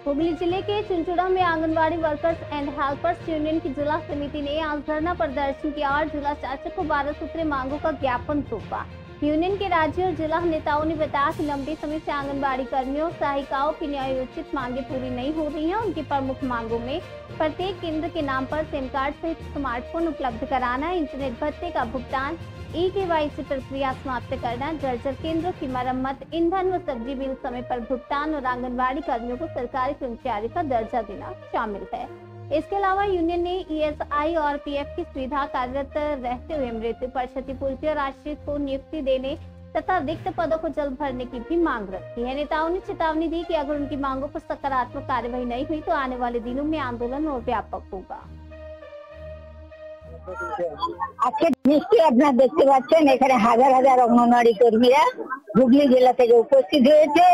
हुगली जिले के चुनचुड़ा में anganwadi workers and helpers union की जिला समिति ने आज धरना प्रदर्शन किया और जिला शासक को 12 सूत्रीय मांगों का ज्ञापन सौंपा। यूनियन के राज्य और जिला नेताओं ने बताया कि लंबे समय से आंगनबाड़ी कर्मियों और सहायिकाओं की न्यायोचित मांगे पूरी नहीं हो रही हैं। उनकी प्रमुख मांगों में प्रत्येक केंद्र के नाम पर सिम कार्ड सहित स्मार्टफोन उपलब्ध कराना, इंटरनेट भत्ते का भुगतान, ई-केवाईसी प्रक्रिया समाप्त करना, जर्जर केंद्रों की मरम्मत, ईंधन व सब्जी बिल समय पर भुगतान और आंगनबाड़ी कर्मियों को सरकारी कर्मचारी का दर्जा देना शामिल है। इसके अलावा यूनियन ने ईएसआई और पीएफ की सुविधा कार्यरत रहते हुए मृत्यु पर क्षतिपूर्ति और आश्रित को नियुक्ति देने तथा रिक्त पदों को जल्द भरने की भी मांग रखी है। नेताओं ने चेतावनी दी कि अगर उनकी मांगों पर सकारात्मक कार्यवाही नहीं हुई तो आने वाले दिनों में आंदोलन और व्यापक होगा। আজকে নিশ্চয়ই আপনারা দেখতে পাচ্ছেন এখানে হাজার হাজার অঙ্গনওয়াড়ি কর্মীরা হুগলি জেলা থেকে উপস্থিত হয়েছে।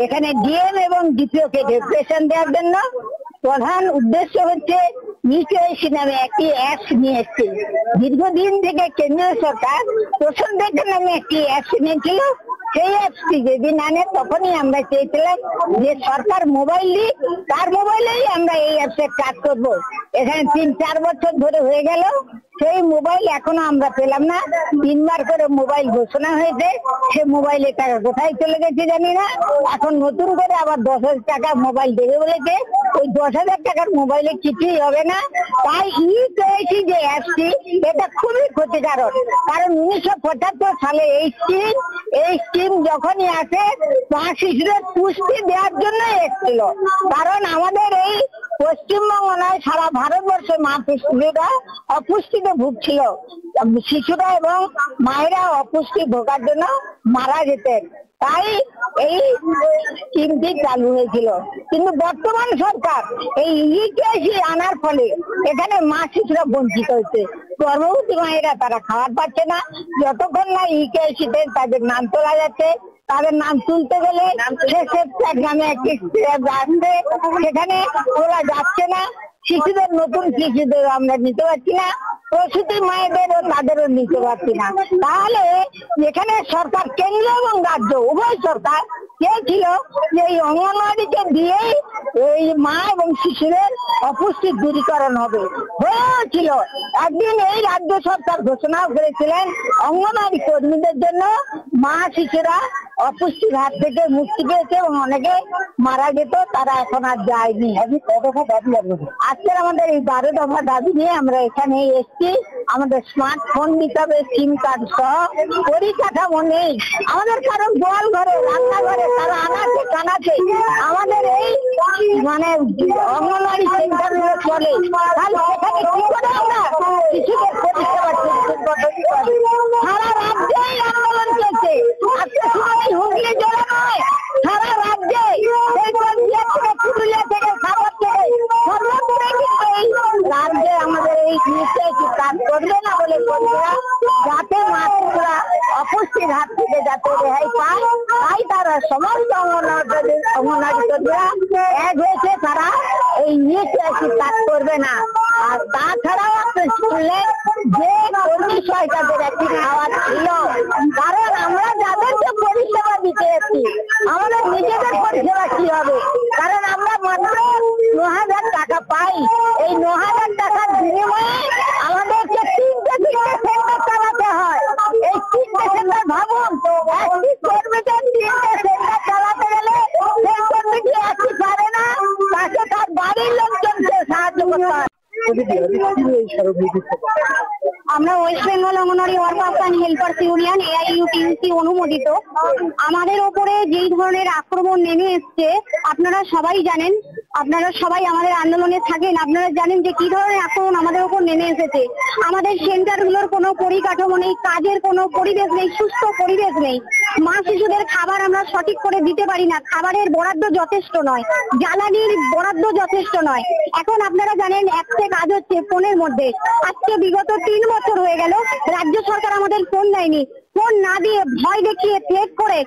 এখানে ডিএম এবং ডিপিও কে ডেপুটেশন দেওয়ার জন্য প্রধান উদ্দেশ্য হচ্ছে ই-কেওয়াইসি নামে একটি অ্যাপস নিয়ে এসেছে। দীর্ঘদিন থেকে কেন্দ্রীয় সরকার পোষণ রেখা নামে একটি অ্যাপস নিয়েছিল। সেই অ্যাপসটি যেদিন আনে তখনই আমরা চেয়েছিলাম যে সরকার মোবাইল দিক, তার মোবাইলেই আমরা এই অ্যাপসের কাজ করব। এখানে ৩-৪ বছর ধরে হয়ে গেল, সেই মোবাইল এখনো আমরা পেলাম না। ৩বার করে মোবাইল ঘোষণা হয়েছে, সে মোবাইলের টাকা কোথায় চলে গেছে জানি না। এখন নতুন করে আবার 10,000 টাকা মোবাইল দেবে বলেছে। ওই 10,000 টাকার মোবাইলে কিছুই হবে না। তাই ই-কেওয়াইসি যে অ্যাপসটি, এটা খুবই ক্ষতিকারক। কারণ 1975 সালে এই স্কিম যখনই আসে মা শিশুদের পুষ্টি দেওয়ার জন্য এসেছিল। কারণ আমাদের এই পশ্চিমবঙ্গ নয়, সারা ভারতবর্ষে মা শিশুরা অপুষ্টিতে ভুগছিল। শিশুরা এবং মায়েরা অপুষ্টি ভোগার জন্য মারা যেতেন। তাই এই স্কিমটি চালু হয়েছিল। কিন্তু বর্তমান সরকার এই ই-কেওয়াইসি আনার ফলে এখানে মা শিশুরা বঞ্চিত হচ্ছে। গর্ভবতী মায়েরা তারা খাবার পাচ্ছে না যতক্ষণ না ই-কেওয়াইসিতে তাদের নাম তোলা যাচ্ছে। তাদের নাম তুলতে গেলে নামে একটি আসছে, সেখানে তোলা যাচ্ছে না। শিশুদের নতুন শিশুদের আমরা নিতে পারছি না, প্রসূতি মায়েদেরও তাদেরও নিতে পারছি না। তাহলে এখানে সরকার কেন্দ্র এবং রাজ্য উভয় সরকার চেয়েছিল যে এই অঙ্গনওয়াড়িকে দিয়েই এই মা এবং শিশুদের অপুষ্টি দূরীকরণ হবে, হয়েছিল। একদিন এই রাজ্য সরকার ঘোষণাও করেছিলেন অঙ্গনওয়াড়ি কর্মীদের জন্য মা শিশুরা অপুষ্টির হাত থেকে মুক্তি পেয়েছে এবং অনেকে মারা যেত, তারা এখন আর যায়নি। আজকের আমাদের এই 12 দফা দাবি নিয়ে আমরা এখানে এসেছি। আমাদের স্মার্টফোন দিতে হবে, সিম কার্ড সহ। পরিকাঠামো নেই আমাদের, কারণ গোয়াল ঘরে, রান্নাঘরে, তারা আনাচে কানাচে আমাদের এই মানে অঙ্গনওয়াড়ি সেন্টার চলে। তাহলে সেখানে কি করে আমরা শিশুদের পরিষেবা সারা রাজ্যেই আন্দোলন চলছে। আজকে শুধু হুগলি জেলা নয়, সারা রাজ্যে পুরুলিয়া থেকে সাগর থেকে সর্বত্রে কিন্তু এই রাজ্যে আমাদের এই ই-কেওয়াইসি কাজ করবে না বলে কর্মীরা যাতে মাতৃরা অপুষ্টির হাত থেকে যাতে রেহাই পায়, তাই তারা সমস্ত অঙ্গনওয়াড়ি কর্মীরা এক হয়েছে, তারা এই ই-কেওয়াইসি কাজ করবে না। আর তাছাড়াও আপনি শুনলেন যে কর্মী সহায়িকাদের একটি খাওয়া ছিল। কারণ আমরা যাদেরকে পরিষেবা দিতে এসেছি, আমাদের নিজেদের পরিষেবা কি হবে? কারণ আমরা মাত্র 9,000 টাকা পাই। এই 9,000 টাকার বিনিময়ে আমাদেরকে 3টে সেন্টার চালাতে হয়। এই 3টে সেন্টার ভাবুন, একটি কর্মীকে 3টে সেন্টার চালাতে গেলে সেই কর্মীটি একটি পারে না, তাকে তার বাড়ির লোকজনকে সাহায্য করতে হয়। আমরা West Bengal anganwadi workers and helpers union AIUTUC অনুমোদিত আমাদের ওপরে যেই ধরনের আক্রমণ নেমে এসছে, আপনারা সবাই জানেন, আপনারা সবাই আমাদের আন্দোলনে থাকেন, আপনারা জানেন যে কি ধরনের আক্রমণ আমাদের ওপর নেমে এসেছে। আমাদের সেন্টারগুলোর কোনো পরিকাঠামো নেই, কাজের কোনো পরিবেশ নেই, সুস্থ পরিবেশ নেই। মা শিশুদের খাবার আমরা সঠিক করে দিতে পারি না, খাবারের বরাদ্দ যথেষ্ট নয়, জ্বালানির বরাদ্দ যথেষ্ট নয়। এখন আপনারা জানেন অ্যাপসে কাজ হচ্ছে ফোনের মধ্যে। আজকে বিগত 3 বছর হয়ে গেল রাজ্য সরকার আমাদের ফোন দেয়নি। ফোন না দিয়ে ভয় দেখিয়ে থ্রেট করে